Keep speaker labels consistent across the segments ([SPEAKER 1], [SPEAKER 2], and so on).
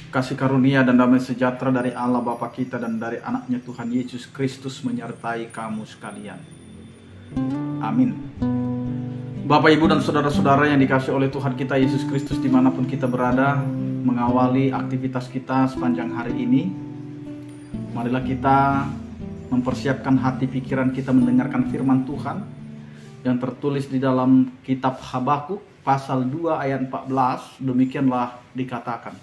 [SPEAKER 1] Kasih karunia dan damai sejahtera dari Allah Bapa kita dan dari anaknya Tuhan Yesus Kristus menyertai kamu sekalian. Amin. Bapak, Ibu, dan saudara-saudara yang dikasihi oleh Tuhan kita Yesus Kristus dimanapun kita berada, mengawali aktivitas kita sepanjang hari ini, marilah kita mempersiapkan hati pikiran kita mendengarkan firman Tuhan yang tertulis di dalam kitab Habakuk pasal 2 ayat 14. Demikianlah dikatakan,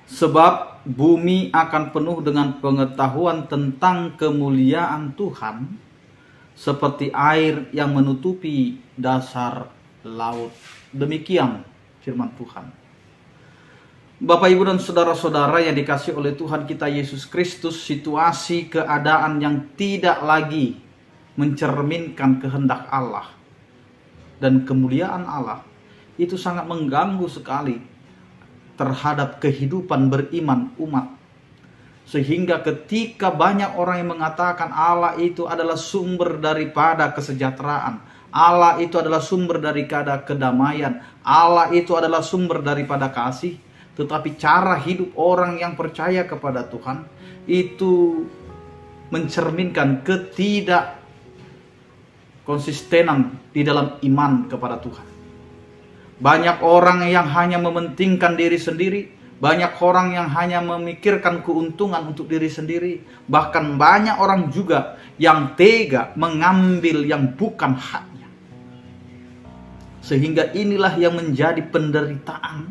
[SPEAKER 1] sebab bumi akan penuh dengan pengetahuan tentang kemuliaan Tuhan, seperti air yang menutupi dasar laut. Demikian firman Tuhan. Bapak, Ibu, dan saudara-saudara yang dikasihi oleh Tuhan kita Yesus Kristus, situasi keadaan yang tidak lagi mencerminkan kehendak Allah dan kemuliaan Allah itu sangat mengganggu sekali terhadap kehidupan beriman umat. Sehingga ketika banyak orang yang mengatakan Allah itu adalah sumber daripada kesejahteraan, Allah itu adalah sumber daripada kedamaian, Allah itu adalah sumber daripada kasih, tetapi cara hidup orang yang percaya kepada Tuhan itu mencerminkan ketidakkonsistenan di dalam iman kepada Tuhan. Banyak orang yang hanya mementingkan diri sendiri, banyak orang yang hanya memikirkan keuntungan untuk diri sendiri, bahkan banyak orang juga yang tega mengambil yang bukan haknya. Sehingga inilah yang menjadi penderitaan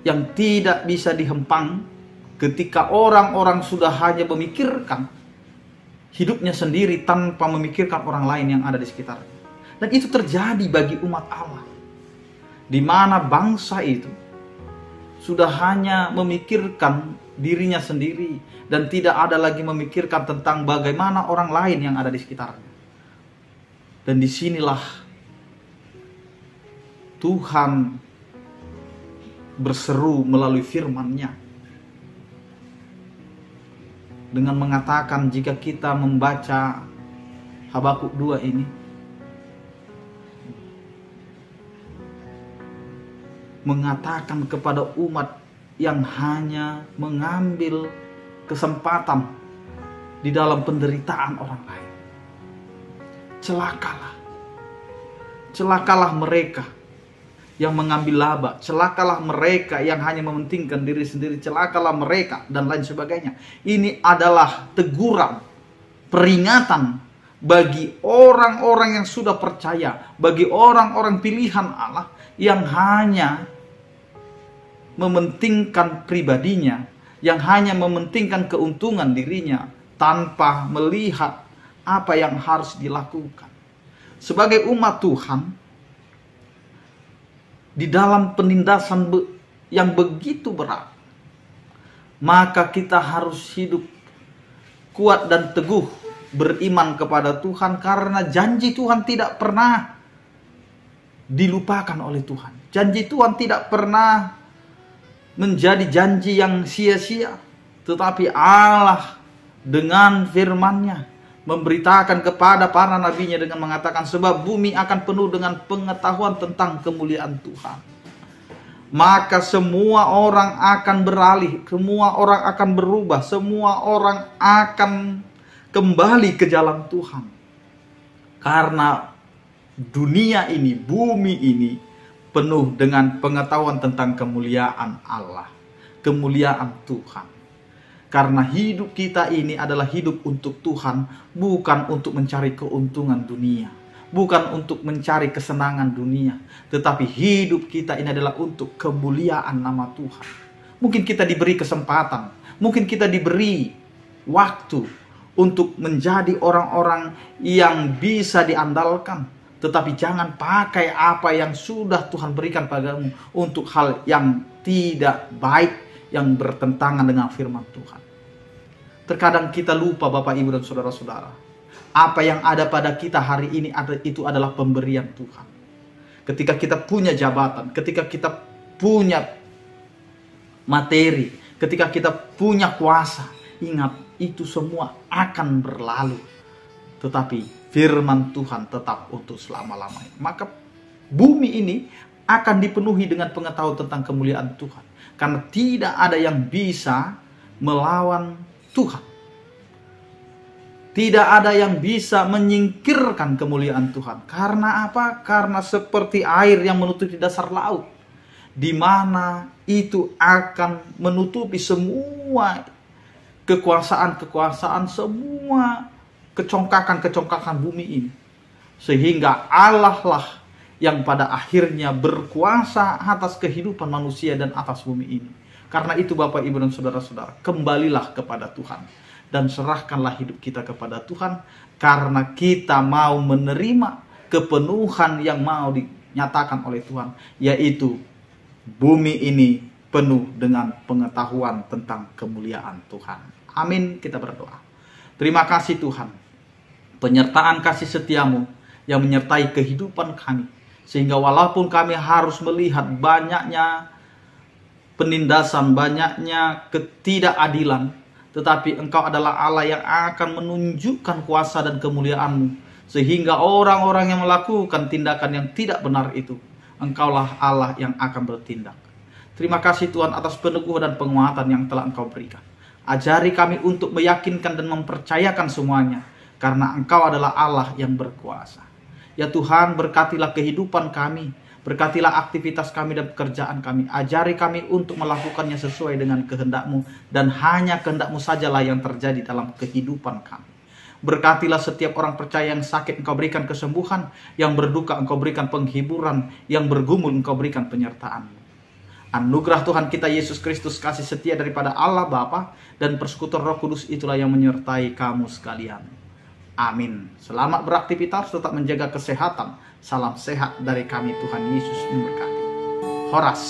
[SPEAKER 1] yang tidak bisa dihempang ketika orang-orang sudah hanya memikirkan hidupnya sendiri tanpa memikirkan orang lain yang ada di sekitarnya. Dan itu terjadi bagi umat Allah, di mana bangsa itu sudah hanya memikirkan dirinya sendiri dan tidak ada lagi memikirkan tentang bagaimana orang lain yang ada di sekitarnya. Dan disinilah Tuhan berseru melalui firman-Nya dengan mengatakan, jika kita membaca Habakuk 2 ini, mengatakan kepada umat yang hanya mengambil kesempatan di dalam penderitaan orang lain, celakalah mereka yang mengambil laba, celakalah mereka yang hanya mementingkan diri sendiri, celakalah mereka dan lain sebagainya. Ini adalah teguran, peringatan bagi orang-orang yang sudah percaya, bagi orang-orang pilihan Allah yang hanya mementingkan pribadinya, yang hanya mementingkan keuntungan dirinya tanpa melihat apa yang harus dilakukan. Sebagai umat Tuhan, di dalam penindasan yang begitu berat, maka kita harus hidup kuat dan teguh beriman kepada Tuhan, karena janji Tuhan tidak pernah dilupakan oleh Tuhan. Janji Tuhan tidak pernah menjadi janji yang sia-sia, tetapi Allah dengan firman-Nya memberitakan kepada para nabinya dengan mengatakan, sebab bumi akan penuh dengan pengetahuan tentang kemuliaan Tuhan. Maka semua orang akan beralih, semua orang akan berubah, semua orang akan kembali ke jalan Tuhan. Karena dunia ini, bumi ini penuh dengan pengetahuan tentang kemuliaan Allah, kemuliaan Tuhan. Karena hidup kita ini adalah hidup untuk Tuhan, bukan untuk mencari keuntungan dunia, bukan untuk mencari kesenangan dunia, tetapi hidup kita ini adalah untuk kemuliaan nama Tuhan. Mungkin kita diberi kesempatan, mungkin kita diberi waktu untuk menjadi orang-orang yang bisa diandalkan, tetapi jangan pakai apa yang sudah Tuhan berikan padamu untuk hal yang tidak baik, yang bertentangan dengan firman Tuhan. Terkadang kita lupa, Bapak, Ibu, dan saudara-saudara, apa yang ada pada kita hari ini itu adalah pemberian Tuhan. Ketika kita punya jabatan, ketika kita punya materi, ketika kita punya kuasa, ingat, itu semua akan berlalu. Tetapi firman Tuhan tetap untuk selama-lamanya. Maka bumi ini akan dipenuhi dengan pengetahuan tentang kemuliaan Tuhan. Karena tidak ada yang bisa melawan Tuhan. Tidak ada yang bisa menyingkirkan kemuliaan Tuhan. Karena apa? Karena seperti air yang menutupi dasar laut, di mana itu akan menutupi semua kekuasaan-kekuasaan, semua kecongkakan-kecongkakan bumi ini. Sehingga Allah lah yang pada akhirnya berkuasa atas kehidupan manusia dan atas bumi ini. Karena itu Bapak, Ibu, dan saudara-saudara, kembalilah kepada Tuhan dan serahkanlah hidup kita kepada Tuhan, karena kita mau menerima kepenuhan yang mau dinyatakan oleh Tuhan, yaitu bumi ini penuh dengan pengetahuan tentang kemuliaan Tuhan. Amin. Kita berdoa. Terima kasih Tuhan, penyertaan kasih setiamu yang menyertai kehidupan kami, sehingga walaupun kami harus melihat banyaknya penindasan, banyaknya ketidakadilan, tetapi Engkau adalah Allah yang akan menunjukkan kuasa dan kemuliaan-Mu, sehingga orang-orang yang melakukan tindakan yang tidak benar itu, Engkaulah Allah yang akan bertindak. Terima kasih Tuhan atas peneguhan dan penguatan yang telah Engkau berikan. Ajari kami untuk meyakinkan dan mempercayakan semuanya, karena Engkau adalah Allah yang berkuasa. Ya Tuhan, berkatilah kehidupan kami, berkatilah aktivitas kami dan pekerjaan kami. Ajari kami untuk melakukannya sesuai dengan kehendak-Mu, dan hanya kehendak-Mu sajalah yang terjadi dalam kehidupan kami. Berkatilah setiap orang percaya yang sakit, Engkau berikan kesembuhan, yang berduka Engkau berikan penghiburan, yang bergumul Engkau berikan penyertaan-Mu. Anugerah Tuhan kita Yesus Kristus, kasih setia daripada Allah Bapa, dan persekutuan Roh Kudus itulah yang menyertai kamu sekalian. Amin. Selamat beraktivitas, tetap menjaga kesehatan. Salam sehat dari kami, Tuhan Yesus memberkati. Horas.